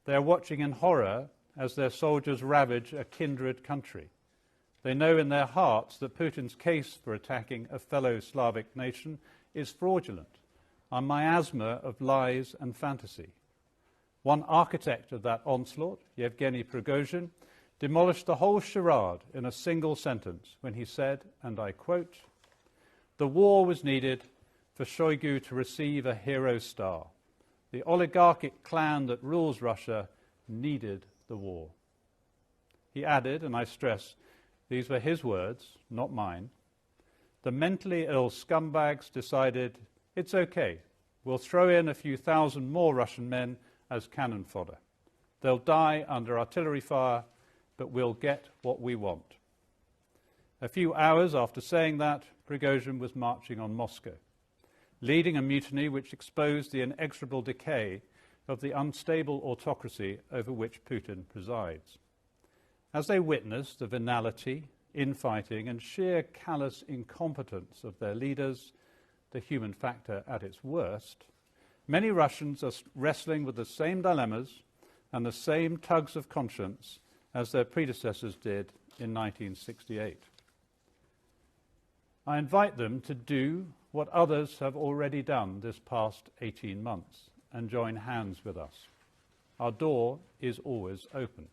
They are watching in horror as their soldiers ravage a kindred country. They know in their hearts that Putin's case for attacking a fellow Slavic nation is fraudulent, a miasma of lies and fantasy. One architect of that onslaught, Yevgeny Prigozhin, demolished the whole charade in a single sentence when he said, and I quote, "The war was needed for Shoigu to receive a hero star. The oligarchic clan that rules Russia needed the war." He added, and I stress, these were his words, not mine, "The mentally ill scumbags decided, it's okay, we'll throw in a few thousand more Russian men as cannon fodder. They'll die under artillery fire, but we'll get what we want." A few hours after saying that, Prigozhin was marching on Moscow, leading a mutiny which exposed the inexorable decay of the unstable autocracy over which Putin presides. As they witnessed the venality, infighting, and sheer callous incompetence of their leaders, the human factor at its worst, many Russians are wrestling with the same dilemmas and the same tugs of conscience as their predecessors did in 1968. I invite them to do what others have already done this past 18 months and join hands with us. Our door is always open.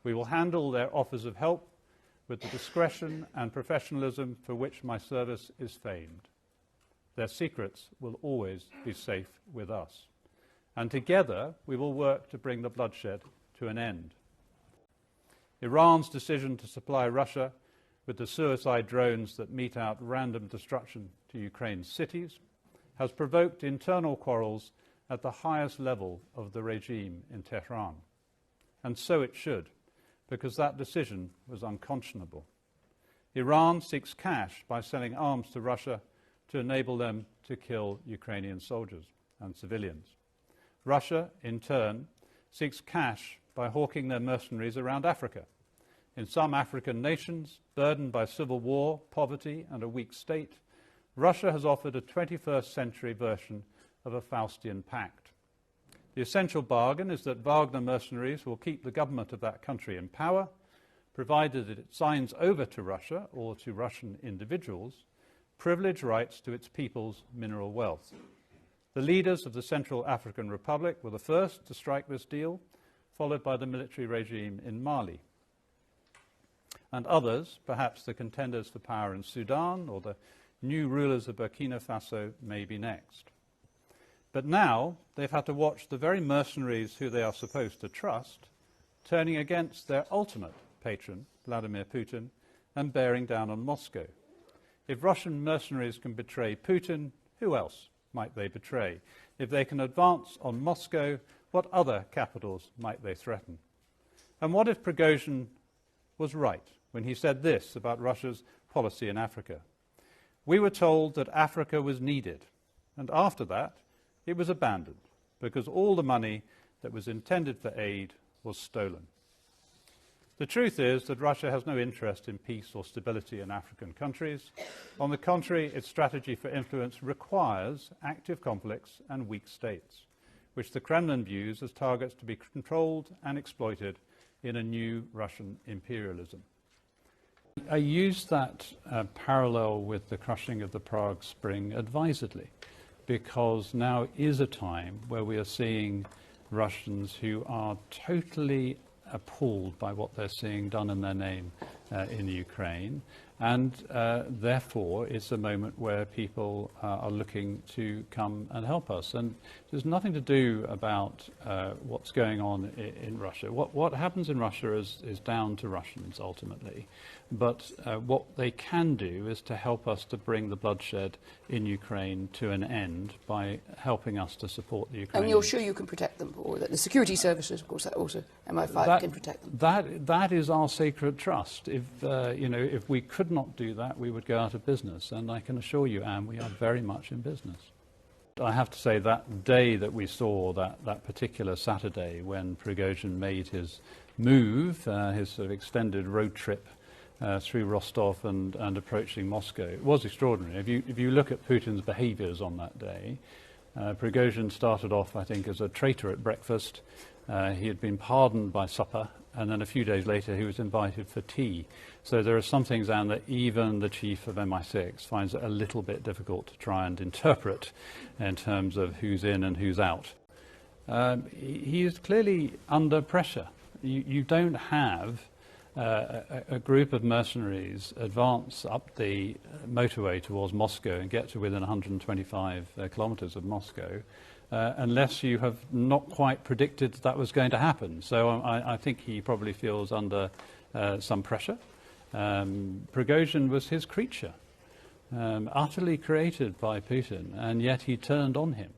We will handle their offers of help with the discretion and professionalism for which my service is famed. Their secrets will always be safe with us. And together we will work to bring the bloodshed to an end. Iran's decision to supply Russia with the suicide drones that mete out random destruction to Ukraine's cities has provoked internal quarrels at the highest level of the regime in Tehran. And so it should, because that decision was unconscionable. Iran seeks cash by selling arms to Russia to enable them to kill Ukrainian soldiers and civilians. Russia, in turn, seeks cash by hawking their mercenaries around Africa. In some African nations, burdened by civil war, poverty, and a weak state, Russia has offered a 21st century version of a Faustian pact. The essential bargain is that Wagner mercenaries will keep the government of that country in power, provided that it signs over to Russia or to Russian individuals privileged rights to its people's mineral wealth. The leaders of the Central African Republic were the first to strike this deal, followed by the military regime in Mali. And others, perhaps the contenders for power in Sudan or the new rulers of Burkina Faso, may be next. But now they've had to watch the very mercenaries who they are supposed to trust turning against their ultimate patron, Vladimir Putin, and bearing down on Moscow. If Russian mercenaries can betray Putin, who else might they betray? If they can advance on Moscow, what other capitals might they threaten? And what if Prigozhin was right when he said this about Russia's policy in Africa? We were told that Africa was needed, and after that it was abandoned because all the money that was intended for aid was stolen. The truth is that Russia has no interest in peace or stability in African countries. On the contrary, its strategy for influence requires active conflicts and weak states, which the Kremlin views as targets to be controlled and exploited in a new Russian imperialism. I use that parallel with the crushing of the Prague Spring advisedly, because now is a time where we are seeing Russians who are totally appalled by what they're seeing done in their name in Ukraine, and therefore it's a moment where people are looking to come and help us. And there's nothing to do about what's going on in Russia. What happens in Russia is down to Russians ultimately, but what they can do is to help us to bring the bloodshed in Ukraine to an end by helping us to support the Ukrainians. And you're sure you can protect them, or that the security services, of course, that also MI5 can protect them? That is our sacred trust. If we could not do that, we would go out of business. And I can assure you, Anne, we are very much in business. I have to say that day that we saw, that particular Saturday when Prigozhin made his move, his sort of extended road trip through Rostov and approaching Moscow, it was extraordinary. If you look at Putin's behaviours on that day, Prigozhin started off, I think, as a traitor at breakfast, He had been pardoned by supper, and then a few days later he was invited for tea. So there are some things, Anne, that even the chief of MI6 finds it a little bit difficult to try and interpret in terms of who's in and who's out. He is clearly under pressure. You don't have a group of mercenaries advance up the motorway towards Moscow and get to within 125 kilometres of Moscow unless you have not quite predicted that was going to happen. So I think he probably feels under some pressure. Prigozhin was his creature, utterly created by Putin, and yet he turned on him.